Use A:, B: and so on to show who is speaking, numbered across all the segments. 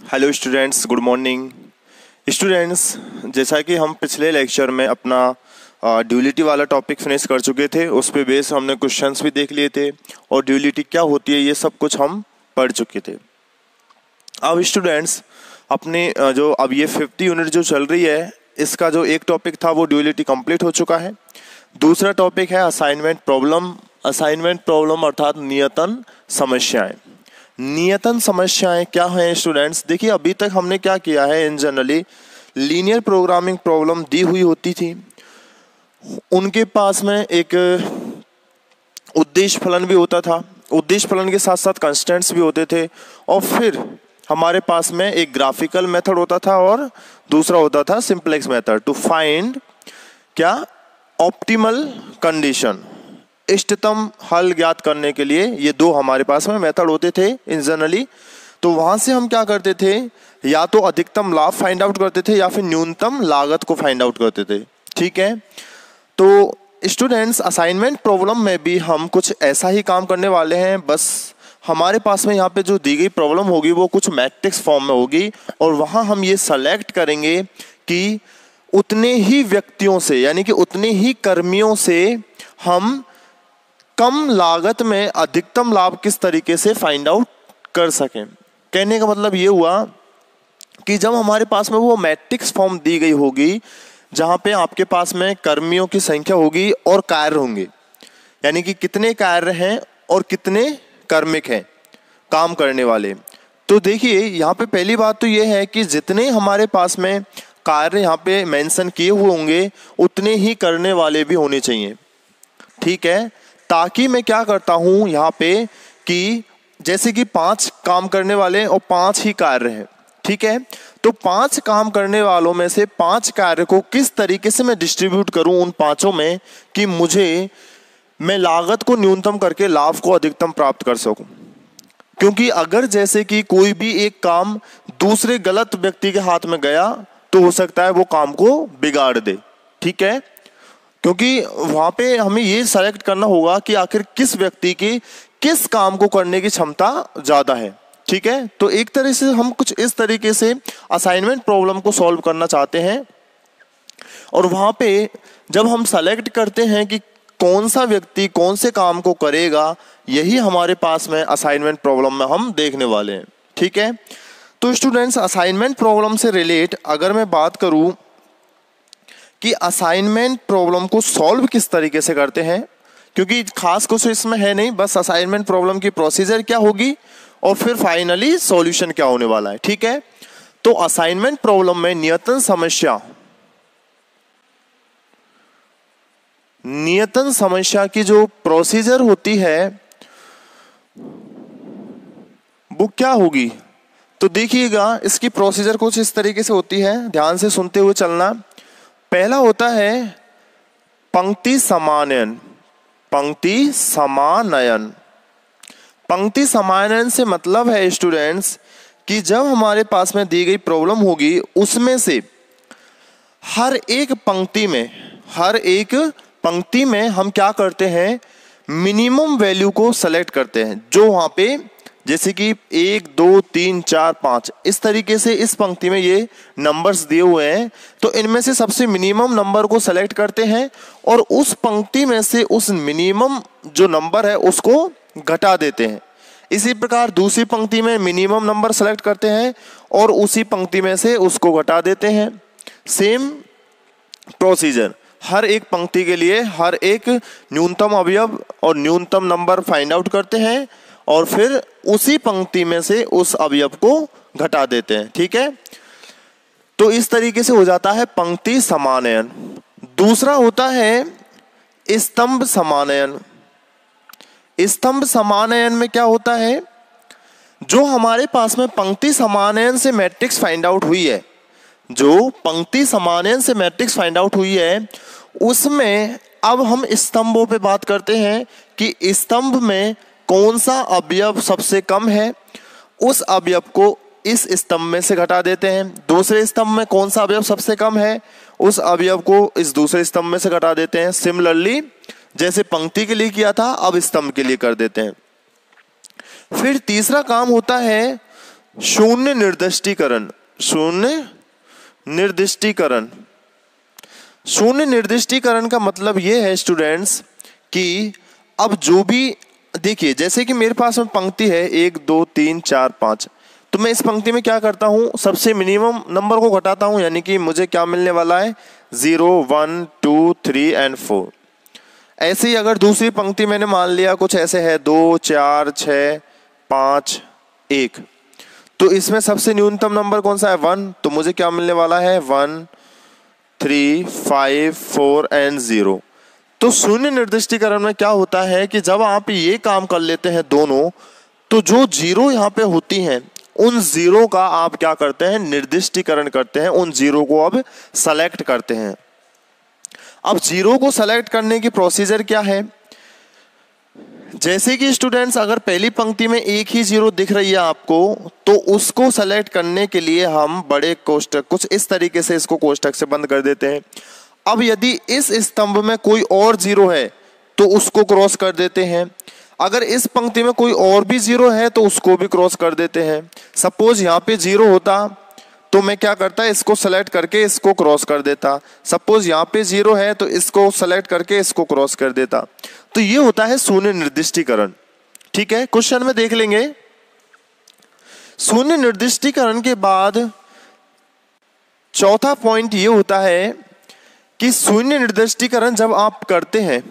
A: Hello students, good morning. Students, जैसा कि हम पिछले लेक्चर में अपना ड्यूलिटी वाला टॉपिक फिनिश कर चुके थे, उस पे बेस हमने क्वेश्चंस भी देख लिए थे और ड्यूलिटी क्या होती है ये सब कुछ हम पढ़ चुके थे। अब स्टूडेंट्स, अपने जो अब ये 50 यूनिट जो चल रही है, इसका जो एक टॉपिक था वो ड्यूलिटी कंप्लीट हो चुका है। दूसरा टॉपिक है असाइनमेंट प्रॉब्लम। असाइनमेंट प्रॉब्लम अर्थात नियतन समस्याएं। नियतन समस्याएं क्या हैं स्टूडेंट्स? देखिए, अभी तक हमने क्या किया है, इन जनरली लीनियर प्रोग्रामिंग प्रॉब्लम दी हुई होती थी, उनके पास में एक उद्देश्य फलन भी होता था, उद्देश्य फलन के साथ साथ कंस्टेंट्स भी होते थे, और फिर हमारे पास में एक ग्राफिकल मेथड होता था और दूसरा होता था सिंपलेक्स मेथड टू फाइंड क्या ऑप्टिमल कंडीशन। इष्टतम हल ज्ञात करने के लिए ये दो हमारे पास में मेथड होते थे इन जनरली। तो वहां से हम क्या करते थे, या तो अधिकतम लाभ फाइंड आउट करते थे या फिर न्यूनतम लागत को फाइंड आउट करते थे। ठीक है, तो स्टूडेंट्स, असाइनमेंट प्रॉब्लम में भी हम कुछ ऐसा ही काम करने वाले हैं। बस हमारे पास में यहाँ पे जो दी गई प्रॉब्लम होगी वो कुछ मैट्रिक्स फॉर्म में होगी, और वहाँ हम ये सेलेक्ट करेंगे कि उतने ही व्यक्तियों से, यानी कि उतने ही कर्मियों से हम कम लागत में अधिकतम लाभ किस तरीके से फाइंड आउट कर सकें। कहने का मतलब ये हुआ कि जब हमारे पास में वो मैट्रिक्स फॉर्म दी गई होगी जहाँ पे आपके पास में कर्मियों की संख्या होगी और कार्य होंगे, यानी कि कितने कार्य हैं और कितने कर्मिक हैं काम करने वाले। तो देखिए, यहाँ पे पहली बात तो ये है कि जितने हमारे पास में कार्य यहाँ पे मेंशन किए हुए होंगे उतने ही करने वाले भी होने चाहिए। ठीक है, ताकि मैं क्या करता हूँ यहाँ पे कि जैसे कि 5 काम करने वाले और 5 ही कार्य हैं। ठीक है, तो 5 काम करने वालों में से 5 कार्य को किस तरीके से मैं डिस्ट्रीब्यूट करूं उन 5 में कि मैं लागत को न्यूनतम करके लाभ को अधिकतम प्राप्त कर सकूं। क्योंकि अगर जैसे कि कोई भी एक काम दूसरे गलत व्यक्ति के हाथ में गया तो हो सकता है वो काम को बिगाड़ दे। ठीक है, क्योंकि वहां पे हमें ये सेलेक्ट करना होगा कि आखिर किस व्यक्ति की किस काम को करने की क्षमता ज्यादा है। ठीक है, तो एक तरह से हम कुछ इस तरीके से असाइनमेंट प्रॉब्लम को सॉल्व करना चाहते हैं, और वहां पे जब हम सेलेक्ट करते हैं कि कौन सा व्यक्ति कौन से काम को करेगा, यही हमारे पास में असाइनमेंट प्रॉब्लम में हम देखने वाले हैं। ठीक है, तो स्टूडेंट्स, असाइनमेंट प्रॉब्लम से रिलेट अगर मैं बात करूं कि असाइनमेंट प्रॉब्लम को सॉल्व किस तरीके से करते हैं, क्योंकि खास कुछ इसमें है नहीं, बस असाइनमेंट प्रॉब्लम की प्रोसीजर क्या होगी और फिर फाइनली सॉल्यूशन क्या होने वाला है। ठीक है, तो असाइनमेंट प्रॉब्लम में नियतन समस्या की जो प्रोसीजर होती है वो क्या होगी, तो देखिएगा, इसकी प्रोसीजर कुछ इस तरीके से होती है, ध्यान से सुनते हुए चलना। पहला होता है पंक्ति समानयन। पंक्ति समानयन, पंक्ति समानयन से मतलब है स्टूडेंट्स कि जब हमारे पास में दी गई प्रॉब्लम होगी उसमें से हर एक पंक्ति में हम क्या करते हैं, मिनिमम वैल्यू को सेलेक्ट करते हैं, जो वहां पे जैसे कि 1 2 3 4 5 इस तरीके से इस पंक्ति में ये नंबर्स दिए हुए हैं, तो इनमें से सबसे मिनिमम नंबर को सेलेक्ट करते हैं और उस पंक्ति में से उस मिनिमम जो नंबर है उसको घटा देते हैं। इसी प्रकार दूसरी पंक्ति में मिनिमम नंबर सेलेक्ट करते हैं और उसी पंक्ति में से उसको घटा देते हैं। सेम प्रोसीजर, हर एक पंक्ति के लिए हर एक न्यूनतम अवयव और न्यूनतम नंबर फाइंड आउट करते हैं और फिर उसी पंक्ति में से उस अवयव को घटा देते हैं। ठीक है, तो इस तरीके से हो जाता है पंक्ति समानयन। दूसरा होता है स्तंभ समानयन। स्तंभ समानयन में क्या होता है, जो हमारे पास में पंक्ति समानयन से मैट्रिक्स फाइंड आउट हुई है, जो पंक्ति समानयन से मैट्रिक्स फाइंड आउट हुई है, उसमें अब हम स्तंभों पे बात करते हैं कि स्तंभ में कौन सा अवयव सबसे कम है, उस अवयव को इस स्तंभ में से घटा देते हैं। दूसरे स्तंभ में कौन सा अवयव सबसे कम है, उस अवयव को इस दूसरे स्तंभ में से घटा देते हैं। सिमिलरली जैसे पंक्ति के लिए किया था अब स्तंभ के लिए कर देते हैं। फिर तीसरा काम होता है शून्य निर्दिष्टीकरण। शून्य निर्दिष्टीकरण, शून्य निर्दिष्टीकरण का मतलब ये है स्टूडेंट्स कि अब जो भी देखिए, जैसे कि मेरे पास में पंक्ति है 1 2 3 4 5, तो मैं इस पंक्ति में क्या करता हूँ, सबसे मिनिमम नंबर को घटाता हूँ, यानी कि मुझे क्या मिलने वाला है 0 1 2 3 एंड 4। ऐसे ही अगर दूसरी पंक्ति मैंने मान लिया कुछ ऐसे है 2 4 6 5 1, तो इसमें सबसे न्यूनतम नंबर कौन सा है 1, तो मुझे क्या मिलने वाला है 1 3 5 4 एंड 0। तो शून्य निर्दिष्टीकरण में क्या होता है कि जब आप ये काम कर लेते हैं दोनों, तो जो जीरो यहाँ पे होती हैं उन जीरो का आप क्या करते हैं, निर्दिष्टीकरण करते हैं, उन जीरो को अब सेलेक्ट करते हैं। अब जीरो को सेलेक्ट करने की प्रोसीजर क्या है, जैसे कि स्टूडेंट्स अगर पहली पंक्ति में एक ही जीरो दिख रही है आपको, तो उसको सेलेक्ट करने के लिए हम बड़े कोष्टक कुछ इस तरीके से इसको कोष्टक से बंद कर देते हैं। अब यदि इस स्तंभ में कोई और जीरो है तो उसको क्रॉस कर देते हैं, अगर इस पंक्ति में कोई और भी जीरो है तो उसको भी क्रॉस कर देते हैं। सपोज यहाँ पे जीरो होता तो मैं क्या करता, इसको सेलेक्ट करके इसको क्रॉस कर देता। सपोज यहाँ पे जीरो है तो इसको सेलेक्ट करके इसको क्रॉस कर देता। तो ये होता है शून्य निर्दिष्टीकरण। ठीक है, क्वेश्चन में देख लेंगे। शून्य निर्दिष्टीकरण के बाद चौथा पॉइंट ये होता है कि शून्य निर्दिष्टीकरण जब आप करते हैं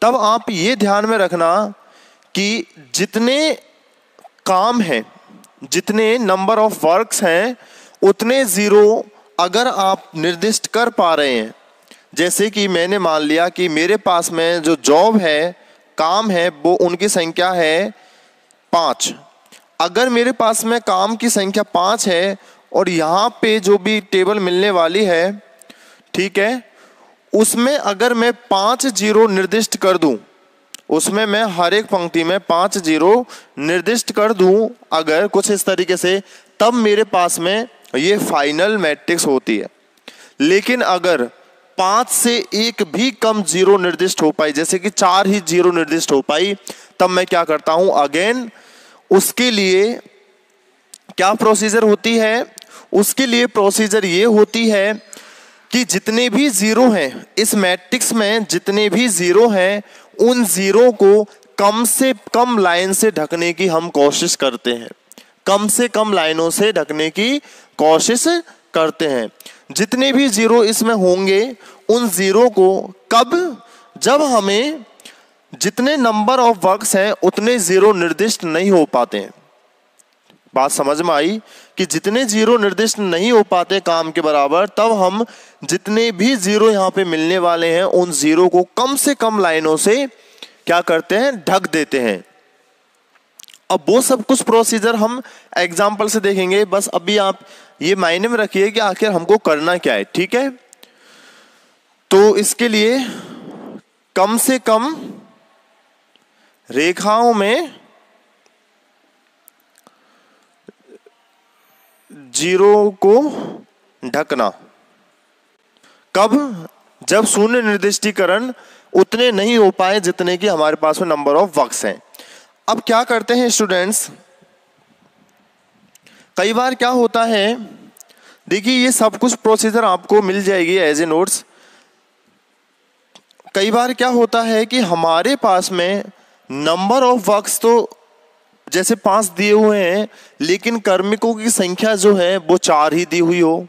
A: तब आप ये ध्यान में रखना कि जितने काम हैं, जितने नंबर ऑफ वर्क्स हैं, उतने जीरो अगर आप निर्दिष्ट कर पा रहे हैं। जैसे कि मैंने मान लिया कि मेरे पास में जो जॉब है, काम है, वो उनकी संख्या है 5। अगर मेरे पास में काम की संख्या 5 है और यहाँ पे जो भी टेबल मिलने वाली है, ठीक है, उसमें अगर मैं 5 जीरो निर्दिष्ट कर दूं, उसमें मैं हर एक पंक्ति में 5 जीरो निर्दिष्ट कर दूं अगर कुछ इस तरीके से, तब मेरे पास में ये फाइनल मैट्रिक्स होती है। लेकिन अगर 5 से एक भी कम जीरो निर्दिष्ट हो पाई, जैसे कि 4 ही जीरो निर्दिष्ट हो पाई, तब मैं क्या करता हूं, अगेन उसके लिए क्या प्रोसीजर होती है, उसके लिए प्रोसीजर ये होती है कि जितने भी जीरो हैं इस मैट्रिक्स में, जितने भी जीरो हैं उन जीरो को कम से कम लाइन से ढकने की हम कोशिश करते हैं, कम से कम लाइनों से ढकने की कोशिश करते हैं। जितने भी जीरो इसमें होंगे उन जीरो को कब, जब हमें जितने नंबर ऑफ वर्क्स हैं उतने जीरो निर्दिष्ट नहीं हो पाते हैं। बात समझ में आई कि जितने जीरो निर्दिष्ट नहीं हो पाते काम के बराबर, तब हम जितने भी जीरो यहाँ पे मिलने वाले हैं उन जीरो को कम से कम लाइनों से क्या करते हैं, ढक देते हैं। अब वो सब कुछ प्रोसीजर हम एग्जाम्पल से देखेंगे, बस अभी आप ये मायने में रखिए कि आखिर हमको करना क्या है। ठीक है, तो इसके लिए कम से कम रेखाओं में जीरो को ढकना। कब, जब शून्य निर्दिष्टीकरण उतने नहीं हो पाए जितने कि हमारे पास में नंबर ऑफ वर्क्स हैं। अब क्या करते हैं स्टूडेंट्स, कई बार क्या होता है, देखिए ये सब कुछ प्रोसीजर आपको मिल जाएगी एज ए नोट्स। कई बार क्या होता है कि हमारे पास में नंबर ऑफ वर्क्स तो जैसे 5 दिए हुए हैं, लेकिन कार्मिकों की संख्या जो है वो 4 ही दी हुई हो,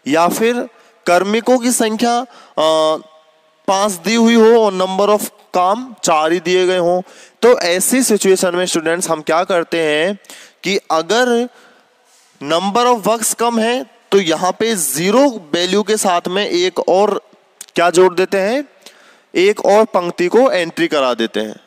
A: या फिर कार्मिकों की संख्या 5 दी हुई हो और नंबर ऑफ काम 4 ही दिए गए हों। तो ऐसी सिचुएशन में स्टूडेंट्स हम क्या करते हैं कि अगर नंबर ऑफ वर्क्स कम है तो यहाँ पे जीरो वैल्यू के साथ में एक और क्या जोड़ देते हैं, एक और पंक्ति को एंट्री करा देते हैं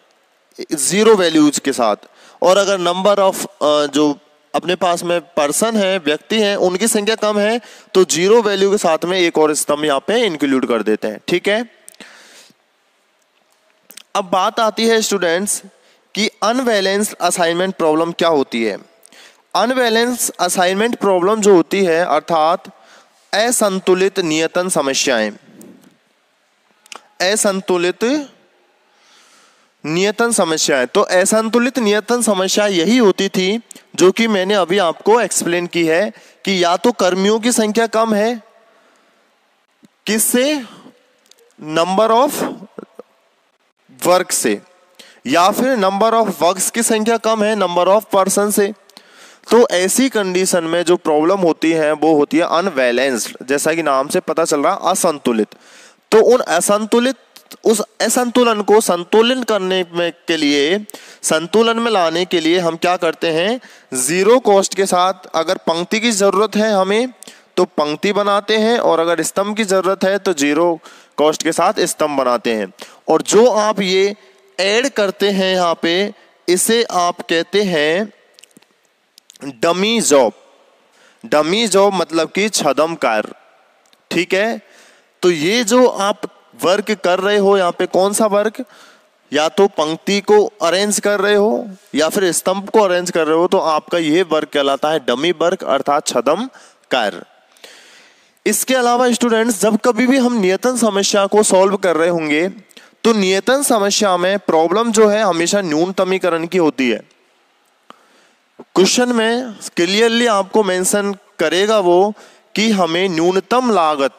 A: जीरो वैल्यूज के साथ। और अगर नंबर ऑफ जो अपने पास में पर्सन है, व्यक्ति हैं, उनकी संख्या कम है तो जीरो वैल्यू के साथ में एक और स्तंभ यहाँ पे इंक्लूड कर देते हैं। ठीक है, अब बात आती है स्टूडेंट्स कि अनबैलेंस्ड असाइनमेंट प्रॉब्लम क्या होती है। अनबैलेंस्ड असाइनमेंट प्रॉब्लम जो होती है, अर्थात असंतुलित नियतन समस्याएं। असंतुलित नियतन समस्या है। तो असंतुलित नियतन समस्या यही होती थी जो कि मैंने अभी आपको एक्सप्लेन की है कि या तो कर्मियों की संख्या कम है, किससे, नंबर ऑफ वर्क से, या फिर नंबर ऑफ वर्क्स की संख्या कम है नंबर ऑफ पर्सन से। तो ऐसी कंडीशन में जो प्रॉब्लम होती है वो होती है अनबैलेंस्ड, जैसा कि नाम से पता चल रहा है असंतुलित। तो उस असंतुलन को संतुलन करने में के लिए, संतुलन में लाने के लिए हम क्या करते हैं, जीरो कॉस्ट के साथ अगर पंक्ति की जरूरत है हमें तो पंक्ति बनाते हैं, और अगर स्तंभ की जरूरत है तो जीरो कॉस्ट के साथ स्तंभ बनाते हैं। और जो आप ये ऐड करते हैं यहाँ पे, इसे आप कहते हैं डमी जॉब। डमी जॉब मतलब कि छदम कार्य, ठीक है। तो ये जो आप वर्क कर रहे हो यहाँ पे, कौन सा वर्क, या तो पंक्ति को अरेंज कर रहे हो या फिर स्तंभ को अरेंज कर रहे हो, तो आपका ये वर्क कहलाता है डमी वर्क अर्थात छदम कार्य। इसके अलावा स्टूडेंट्स, जब कभी भी हम नियतन समस्या को सॉल्व कर रहे होंगे तो नियतन समस्या में प्रॉब्लम जो है हमेशा न्यूनतमीकरण की होती है। क्वेश्चन में क्लियरली आपको मेंशन करेगा वो कि हमें न्यूनतम लागत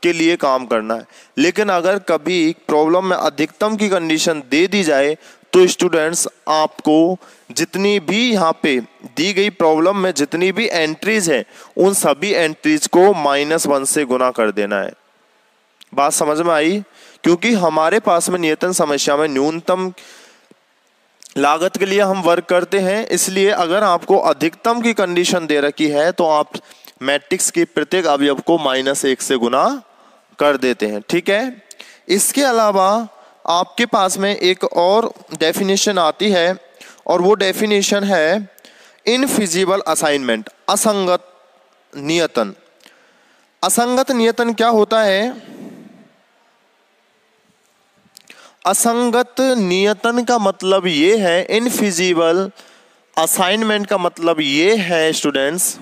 A: के लिए काम करना है। लेकिन अगर कभी प्रॉब्लम में अधिकतम की कंडीशन दे दी जाए तो स्टूडेंट्स आपको जितनी भी यहाँ पे दी गई प्रॉब्लम में जितनी भी एंट्रीज है उन सभी एंट्रीज को -1 से गुना कर देना है। बात समझ में आई? क्योंकि हमारे पास में नियतन समस्या में न्यूनतम लागत के लिए हम वर्क करते हैं, इसलिए अगर आपको अधिकतम की कंडीशन दे रखी है तो आप मैट्रिक्स के प्रत्येक अवयव को -1 से गुना कर देते हैं, ठीक है। इसके अलावा आपके पास में एक और डेफिनेशन आती है और वो डेफिनेशन है इनफिजिबल असाइनमेंट, असंगत नियतन। असंगत नियतन क्या होता है? असंगत नियतन का मतलब ये है, इनफिजिबल असाइनमेंट का मतलब ये है स्टूडेंट्स,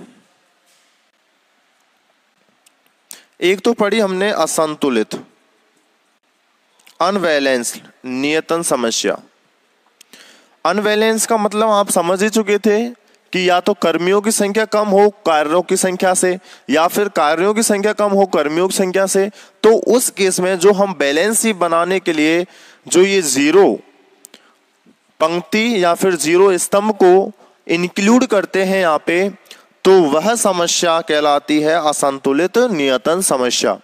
A: एक तो पढ़ी हमने असंतुलित, अनबैलेंस्ड नियतन समस्या। अनबैलेंस का मतलब आप समझ ही चुके थे कि या तो कर्मियों की संख्या कम हो कार्यों की संख्या से, या फिर कार्यों की संख्या कम हो कर्मियों की संख्या से। तो उस केस में जो हम बैलेंस ही बनाने के लिए जो ये जीरो पंक्ति या फिर जीरो स्तंभ को इंक्लूड करते हैं यहाँ पे, तो वह समस्या कहलाती है असंतुलित नियतन समस्या।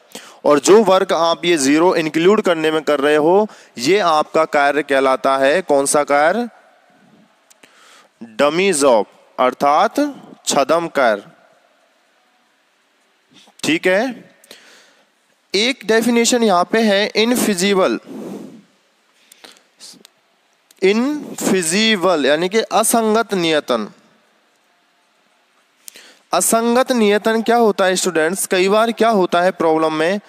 A: और जो वर्क आप ये जीरो इंक्लूड करने में कर रहे हो, ये आपका कार्य कहलाता है, कौन सा कार्य? डमी जॉब अर्थात छदम कार्य, ठीक है। एक डेफिनेशन यहां पे है इनफिजिबल, इनफिजिबल यानी कि असंगत नियतन। असंगत नियतन क्या होता है स्टूडेंट्स? कई बार क्या होता है प्रॉब्लम में,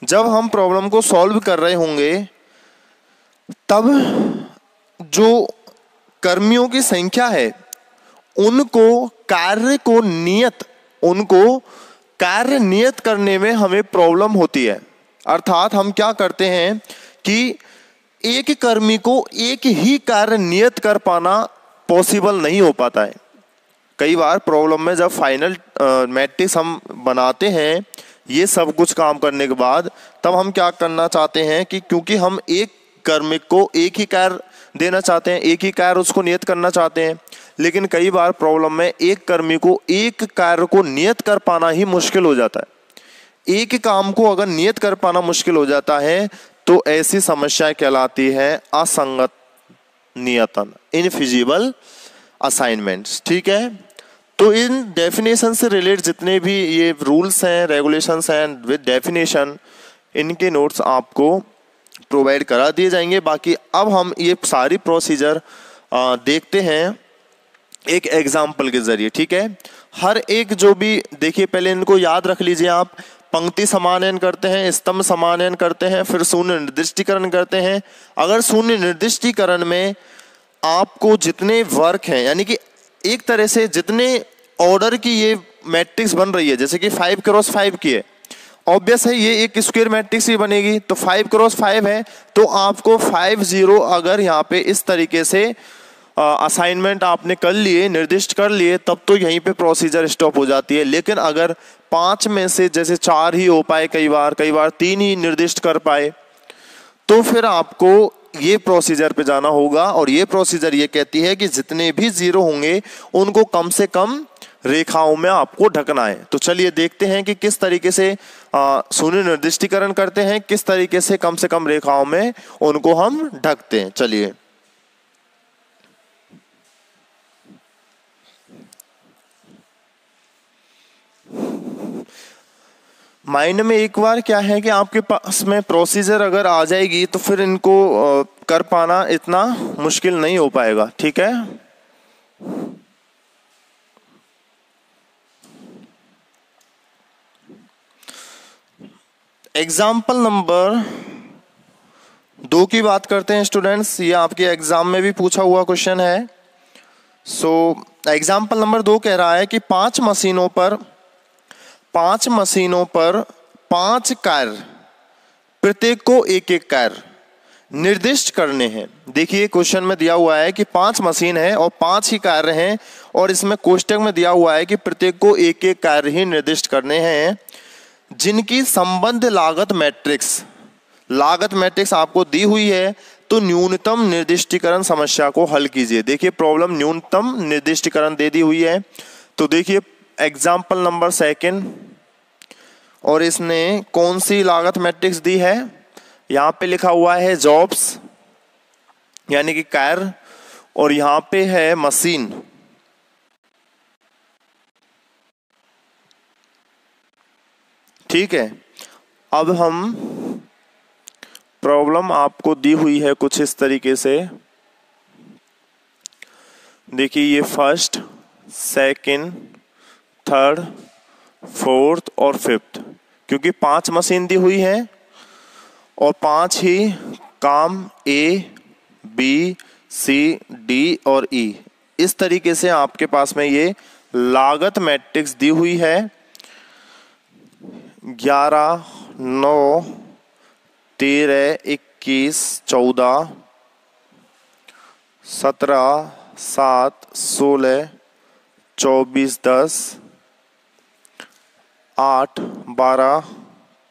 A: जब हम प्रॉब्लम को सॉल्व कर रहे होंगे तब जो कर्मियों की संख्या है उनको कार्य नियत करने में हमें प्रॉब्लम होती है। अर्थात हम क्या करते हैं कि एक कर्मी को एक ही कार्य नियत कर पाना पॉसिबल नहीं हो पाता है। कई बार प्रॉब्लम में जब फाइनल मैट्रिक्स हम बनाते हैं ये सब कुछ काम करने के बाद, तब हम क्या करना चाहते हैं कि क्योंकि हम एक कर्मी को एक ही कार्य देना चाहते हैं, एक ही कार्य उसको नियत करना चाहते हैं, लेकिन कई बार प्रॉब्लम में एक कर्मी को एक कार्य को नियत कर पाना ही मुश्किल हो जाता है। एक ही काम को अगर नियत कर पाना मुश्किल हो जाता है तो ऐसी समस्या कहलाती है असंगत नियतन, इनफिजिबल असाइनमेंट्स, ठीक है। तो इन डेफिनेशन से रिलेटेड जितने भी ये रूल्स हैं, रेगुलेशंस हैं विद डेफिनेशन, इनके नोट्स आपको प्रोवाइड करा दिए जाएंगे। बाकी अब हम ये सारी प्रोसीजर देखते हैं एक एग्जाम्पल के जरिए, ठीक है। हर एक जो भी देखिए, पहले इनको याद रख लीजिए आप। पंक्ति समानयन करते हैं, स्तंभ समानयन करते हैं, फिर शून्य निर्दिष्टीकरण करते हैं। अगर शून्य निर्दिष्टीकरण में आपको जितने वर्क हैं, यानी कि एक तरह से जितने ऑर्डर की ये मैट्रिक्स बन रही है, जैसे कि 5 × 5 की है ऑब्वियस है ये एक स्क्वायर मैट्रिक्स ही बनेगी। तो 5 क्रॉस 5 है तो आपको 5 0 अगर यहाँ पे इस तरीके से असाइनमेंट आपने कर लिए, निर्दिष्ट कर लिए, तब तो यहीं पे प्रोसीजर स्टॉप हो जाती है। लेकिन अगर 5 में से जैसे 4 ही हो पाए, कई बार 3 ही निर्दिष्ट कर पाए, तो फिर आपको ये प्रोसीजर पे जाना होगा। और ये प्रोसीजर ये कहती है कि जितने भी जीरो होंगे उनको कम से कम रेखाओं में आपको ढकना है। तो चलिए देखते हैं कि किस तरीके से शून्य निर्दिष्टीकरण करते हैं, किस तरीके से कम रेखाओं में उनको हम ढकते हैं। चलिए माइंड में एक बार क्या है कि आपके पास में प्रोसीजर अगर आ जाएगी तो फिर इनको कर पाना इतना मुश्किल नहीं हो पाएगा। ठीक है, एग्जाम्पल नंबर 2 की बात करते हैं स्टूडेंट्स। ये आपके एग्जाम में भी पूछा हुआ क्वेश्चन है। सो एग्जाम्पल नंबर 2 कह रहा है कि 5 मशीनों पर 5 कार्य, प्रत्येक को एक एक कार्य निर्दिष्ट करने हैं। देखिए क्वेश्चन में दिया हुआ है कि 5 मशीन है और 5 ही कार्य हैं, और इसमें कोष्टक में दिया हुआ है कि प्रत्येक को एक एक कार्य ही निर्दिष्ट करने हैं, जिनकी संबंध लागत मैट्रिक्स आपको दी हुई है। तो न्यूनतम निर्दिष्टीकरण समस्या को हल कीजिए। देखिए प्रॉब्लम न्यूनतम निर्दिष्टीकरण दे दी हुई है। तो देखिए एग्जाम्पल नंबर 2 और इसने कौन सी लागत मैट्रिक्स दी है, यहाँ पे लिखा हुआ है जॉब्स यानी कि कार्य, और यहाँ पे है मशीन। ठीक है, अब हम प्रॉब्लम आपको दी हुई है कुछ इस तरीके से। देखिए ये फर्स्ट, सेकंड, थर्ड, फोर्थ और फिफ्थ, क्योंकि 5 मशीन दी हुई है और 5 ही काम A, B, C, D और E, इस तरीके से आपके पास में ये लागत मैट्रिक्स दी हुई है। 11, 9, 13, 21, 14, 17, 7, 16, 24, 10, 8, 12,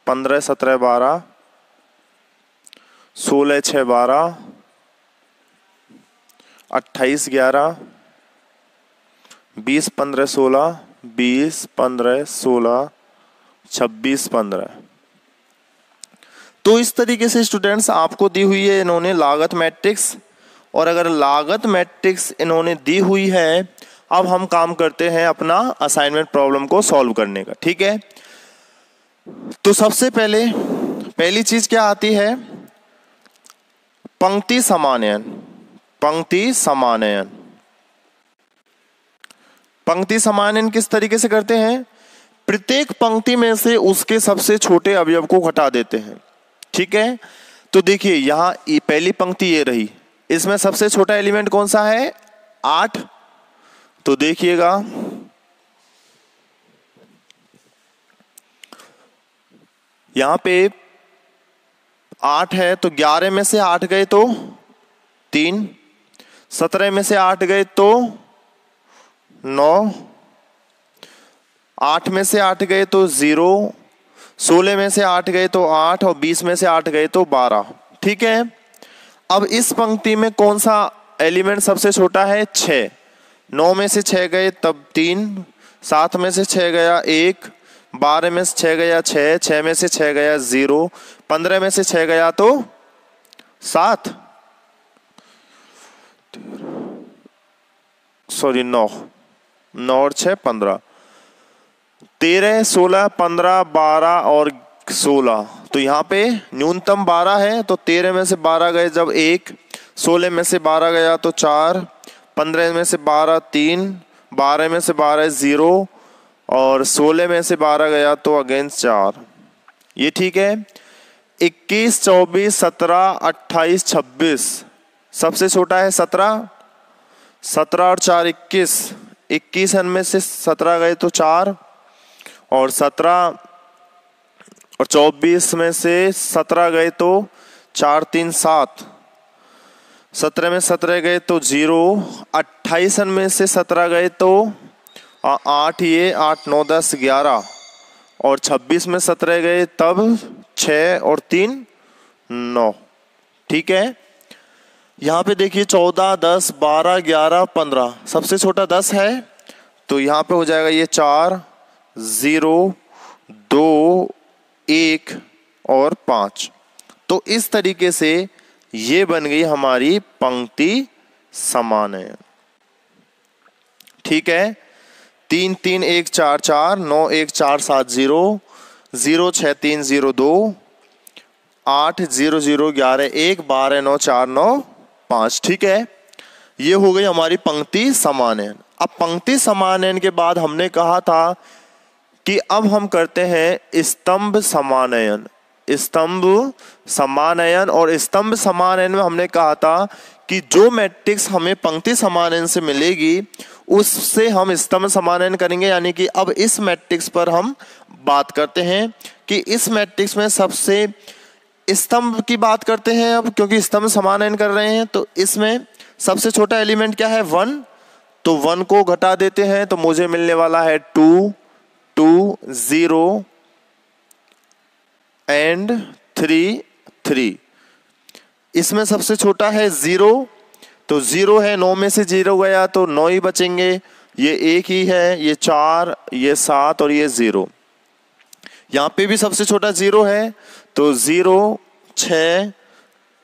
A: 15, 17, 12, 16, 6, 12, 28, 11, 20, 15, 16, 20, 15, 16, 26, 15। तो इस तरीके से स्टूडेंट्स आपको दी हुई है इन्होंने लागत मैट्रिक्स। और अगर लागत मैट्रिक्स इन्होंने दी हुई है, अब हम काम करते हैं अपना असाइनमेंट प्रॉब्लम को सॉल्व करने का। ठीक है, तो सबसे पहली चीज क्या आती है, पंक्ति समानयन। पंक्ति समानयन किस तरीके से करते हैं, प्रत्येक पंक्ति में से उसके सबसे छोटे अवयव को घटा देते हैं। ठीक है, तो देखिए यहां पहली पंक्ति ये रही, इसमें सबसे छोटा एलिमेंट कौन सा है, 8। तो देखिएगा यहां पे 8 है, तो 11 में से 8 गए तो 3, 17 में से 8 गए तो 9, 8 में से 8 गए तो 0, 16 में से 8 गए तो 8 और 20 में से 8 गए तो 12। ठीक है, अब इस पंक्ति में कौन सा एलिमेंट सबसे छोटा है, 6। 9 में से 6 गए तब 3, 7 में से 6 गया 1, 12 में से 6 गया 6, 6 में से 6 गया 0, 15 में से 6 गया तो 7, सॉरी 9 और 6 15, 13, 16, 15, 12 और 16। तो यहाँ पे न्यूनतम 12 है, तो 13 में से 12 गए जब 1, 16 में से 12 गया तो 4, 15 में से 12 3, 12 में से 12 0 और 16 में से 12 गया तो अगेन 4। ये ठीक है। 21, 24, 17, 28, 26 सबसे छोटा है 17, 17 और 4 21, 21 में से 17 गए तो 4 और 17 और 24 में से 17 गए तो 4 3 7, 17 में 17 गए तो 0, 28 में से 17 गए तो 8, ये 8 9 10 11, और 26 में 17 गए तब 6 और 3 9। ठीक है, यहाँ पे देखिए 14 10 12 11 15, सबसे छोटा 10 है तो यहाँ पे हो जाएगा ये 4 0 2 1 और 5। तो इस तरीके से ये बन गई हमारी पंक्ति समानयन। ठीक है, 3 3 1 4 4 9 1 4 7 0 0 6 3 0 2 8 0 0 11 1 12 9 4 9 5। ठीक है, ये हो गई हमारी पंक्ति समानयन। अब पंक्ति समानयन के बाद हमने कहा था कि अब हम करते हैं स्तंभ समानयन। स्तंभ समानयन और स्तंभ समानयन में हमने कहा था कि जो मैट्रिक्स हमें पंक्ति समानयन से मिलेगी उससे हम स्तंभ समानयन करेंगे। यानी कि अब इस मैट्रिक्स पर हम बात करते हैं कि इस मैट्रिक्स में सबसे स्तंभ की बात करते हैं अब, क्योंकि स्तंभ समानयन कर रहे हैं। तो इसमें सबसे छोटा एलिमेंट क्या है? 1। तो 1 को घटा देते हैं तो मुझे मिलने वाला है 2 2 0 एंड 3 3। इसमें सबसे छोटा है 0, तो 0 है, 9 में से 0 गया तो 9 ही बचेंगे। ये 1 ही है, ये 4, ये 7 और ये 0। यहाँ पे भी सबसे छोटा 0 है तो 0 6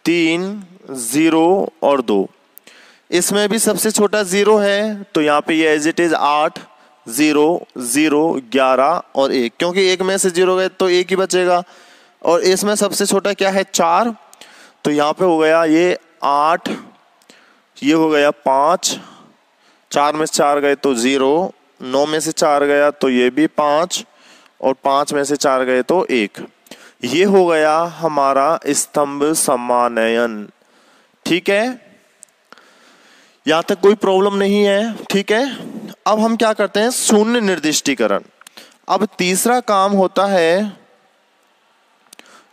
A: 3 0 और 2। इसमें भी सबसे छोटा 0 है तो यहाँ पे ये एज इट इज 8 0 0 11 और 1, क्योंकि 1 में से 0 गए तो 1 ही बचेगा। और इसमें सबसे छोटा क्या है? 4, तो यहाँ पे हो गया ये 8, ये हो गया 5, 4 में से 4 गए तो 0, 9 में से 4 गया तो ये भी 5 और 5 में से 4 गए तो 1। ये हो गया हमारा स्तंभ समानयन। ठीक है, यहां तक कोई प्रॉब्लम नहीं है। ठीक है, अब हम क्या करते हैं? शून्य निर्दिष्टीकरण। अब तीसरा काम होता है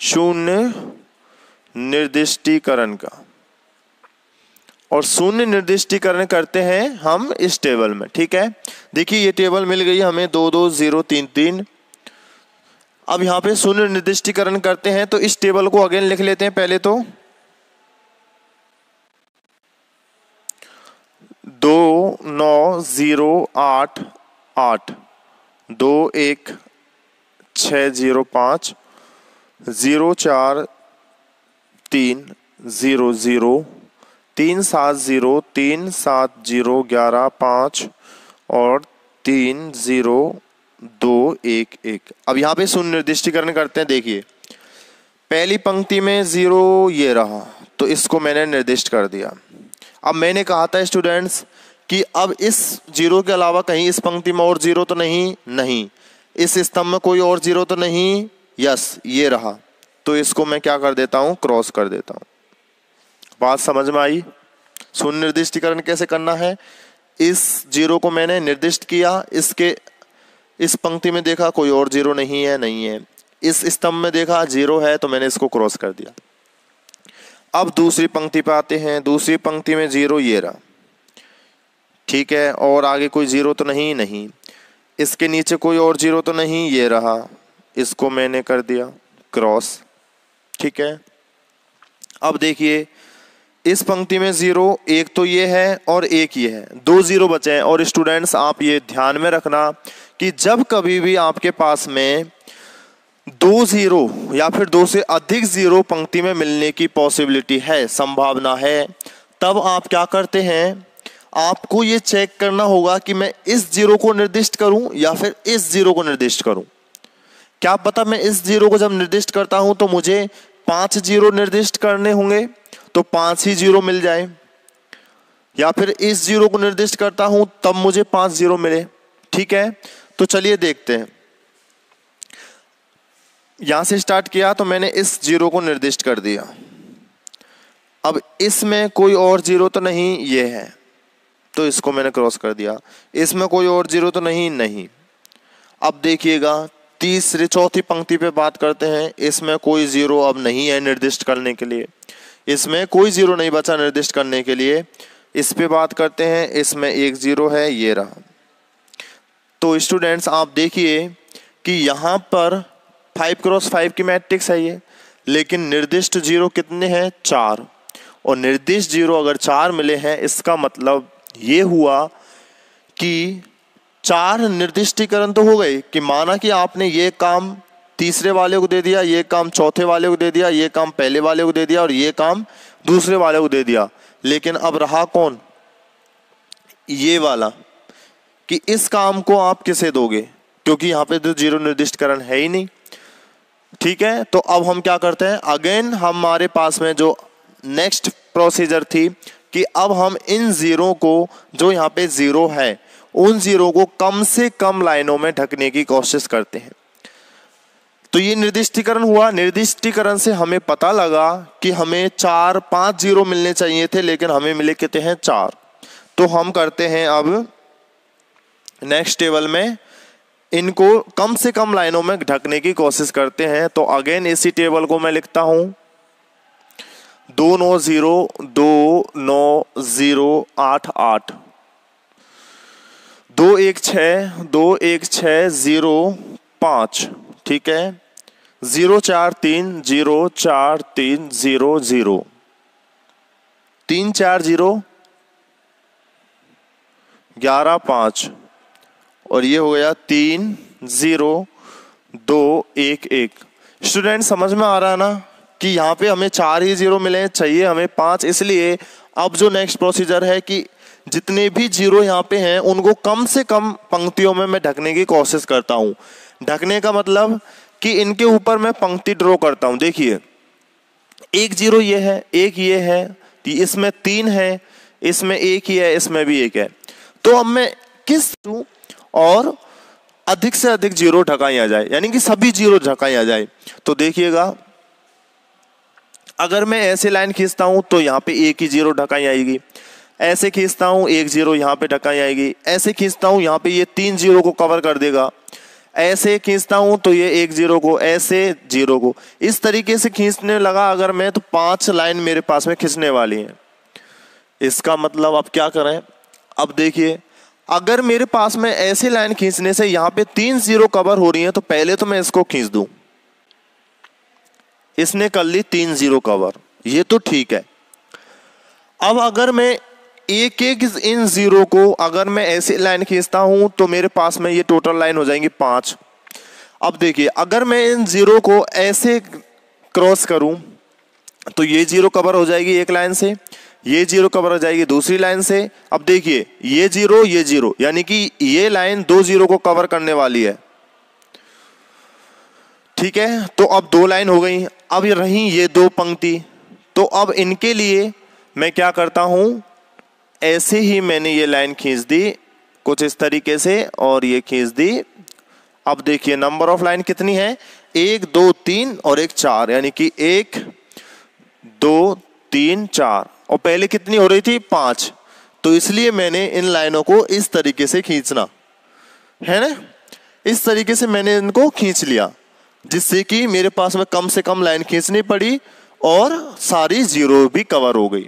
A: शून्य निर्दिष्टीकरण का, और शून्य निर्दिष्टीकरण करते हैं हम इस टेबल में। ठीक है, देखिए ये टेबल मिल गई हमें 2 2 0 3 3। अब यहां पे शून्य निर्दिष्टीकरण करते हैं तो इस टेबल को अगेन लिख लेते हैं। पहले तो 2 9 0 8 8 2 1 6 0 5 0 4 3 0 0 3 7 0 3 7 0 11 5 और 3 0 2 1 1। अब यहाँ पे शून्य निर्दिष्टीकरण करते हैं। देखिए पहली पंक्ति में 0 ये रहा तो इसको मैंने निर्दिष्ट कर दिया। अब मैंने कहा था स्टूडेंट्स कि अब इस 0 के अलावा कहीं इस पंक्ति में और 0 तो नहीं, इस स्तंभ में कोई और 0 तो नहीं। यस, ये रहा, तो इसको मैं क्या कर देता हूं? क्रॉस कर देता हूं। बात समझ में आई? शून्य निर्दिष्टीकरण कैसे करना है? इस 0 को मैंने निर्दिष्ट किया, इसके इस पंक्ति में देखा कोई और 0 नहीं है, इस स्तंभ में देखा 0 है तो मैंने इसको क्रॉस कर दिया। अब दूसरी पंक्ति पे आते हैं। दूसरी पंक्ति में 0 ये रहा, ठीक है, और आगे कोई 0 तो नहीं, इसके नीचे कोई और 0 तो नहीं, ये रहा, इसको मैंने कर दिया क्रॉस। ठीक है, अब देखिए इस पंक्ति में 0 एक तो ये है और एक ये है, 2 0 बचे हैं। और स्टूडेंट्स आप ये ध्यान में रखना कि जब कभी भी आपके पास में 2 0 या फिर 2 से अधिक 0 पंक्ति में मिलने की पॉसिबिलिटी है, संभावना है, तब आप क्या करते हैं? आपको ये चेक करना होगा कि मैं इस 0 को निर्दिष्ट करूं या फिर इस 0 को निर्दिष्ट करूं। क्या पता मैं इस 0 को जब निर्दिष्ट करता हूं तो मुझे 5 0 निर्दिष्ट करने होंगे तो 5 ही 0 मिल जाए, या फिर इस 0 को निर्दिष्ट करता हूं तब मुझे 5 0 मिले। ठीक है, तो चलिए देखते हैं। यहां से स्टार्ट किया तो मैंने इस 0 को निर्दिष्ट कर दिया। अब इसमें कोई और 0 तो नहीं, ये है, तो इसको मैंने क्रॉस कर दिया। इसमें कोई और 0 तो नहीं। अब देखिएगा तीसरे चौथी पंक्ति पे बात करते हैं, इसमें कोई जीरो अब नहीं है निर्दिष्ट करने के लिए, इसमें कोई जीरो नहीं बचा निर्दिष्ट करने के लिए। इस पे बात करते हैं, इसमें एक जीरो है, ये रहा। तो स्टूडेंट्स आप देखिए कि यहाँ पर 5x5 की मैट्रिक्स है ये, लेकिन निर्दिष्ट जीरो कितने हैं? 4। और निर्दिष्ट जीरो अगर 4 मिले हैं, इसका मतलब ये हुआ कि 4 निर्दिष्टीकरण तो हो गए, कि माना कि आपने ये काम तीसरे वाले को दे दिया, ये काम चौथे वाले को दे दिया, ये काम पहले वाले को दे दिया और ये काम दूसरे वाले को दे दिया, लेकिन अब रहा कौन? ये वाला, कि इस काम को आप किसे दोगे, क्योंकि यहाँ पे तो जीरो निर्दिष्टकरण है ही नहीं। ठीक है, तो अब हम क्या करते हैं, अगेन हमारे पास में जो नेक्स्ट प्रोसीजर थी कि अब हम इन जीरो को, जो यहाँ पे जीरो है, उन जीरो को कम से कम लाइनों में ढकने की कोशिश करते हैं। तो ये निर्दिष्टीकरण हुआ। निर्दिष्टीकरण से हमें पता लगा कि हमें 4-5 जीरो मिलने चाहिए थे, लेकिन हमें मिले कितने हैं? 4। तो हम करते हैं अब नेक्स्ट टेबल में इनको कम से कम लाइनों में ढकने की कोशिश करते हैं। तो अगेन इसी टेबल को मैं लिखता हूं, 2 9 0 2 9 0 8 8, 2 1 6 2 1 6 0 5, ठीक है, 0 4 3 0 4 3 0 0, 3 4 0 11 5, और ये हो गया 3 0 2 1 1। स्टूडेंट समझ में आ रहा है ना कि यहाँ पे हमें 4 ही जीरो मिले, चाहिए हमें 5, इसलिए अब जो नेक्स्ट प्रोसीजर है कि जितने भी जीरो यहाँ पे हैं उनको कम से कम पंक्तियों में मैं ढकने की कोशिश करता हूँ। ढकने का मतलब कि इनके ऊपर मैं पंक्ति ड्रॉ करता हूँ। देखिए, एक जीरो ये है, एक ये है, इसमें 3 है, इसमें एक ही है, इसमें भी एक है। तो अब मैं किस दूं और अधिक से अधिक जीरो ढकाई आ जाए, यानी कि सभी जीरो ढकाई आ जाए। तो देखिएगा, अगर मैं ऐसे लाइन खींचता हूं तो यहाँ पे एक ही जीरो ढकाई आएगी, ऐसे खींचता हूं एक जीरो यहाँ पे ढकाई आएगी, ऐसे खींचता हूं यहाँ पे ये 3 जीरो को कवर कर देगा, ऐसे खींचता हूं तो ये 1 जीरो को, ऐसे जीरो को, इस तरीके से खींचने लगा अगर मैं, तो 5 लाइन मेरे पास में खींचने वाली है। इसका मतलब अब क्या करें, अब देखिए, अगर मेरे पास में ऐसे लाइन खींचने से यहाँ पे 3 जीरो कवर हो रही है, तो पहले तो मैं इसको खींच दूं, इसने कर ली 3 जीरो कवर, ये तो ठीक है। अब अगर मैं एक एक इन जीरो को अगर मैं ऐसे लाइन खींचता हूं तो मेरे पास में ये टोटल लाइन हो जाएंगी 5। अब देखिए, अगर मैं इन जीरो को ऐसे क्रॉस करूं तो ये जीरो कवर हो जाएगी एक लाइन से, ये जीरो कवर हो जाएगी दूसरी लाइन से। अब देखिए, ये जीरो, यानी कि ये लाइन 2 जीरो को कवर करने वाली है, ठीक है। तो अब 2 लाइन हो गई। अब रही ये 2 पंक्ति, तो अब इनके लिए मैं क्या करता हूं, ऐसे ही मैंने ये लाइन खींच दी कुछ इस तरीके से, और ये खींच दी। अब देखिए, नंबर ऑफ लाइन कितनी है, 1 2 3 और एक 4, यानी कि 1 2 3 4, और पहले कितनी हो रही थी, 5। तो इसलिए मैंने इन लाइनों को इस तरीके से खींचना है ना, इस तरीके से मैंने इनको खींच लिया, जिससे कि मेरे पास में कम से कम लाइन खींचनी पड़ी और सारी जीरो भी कवर हो गई।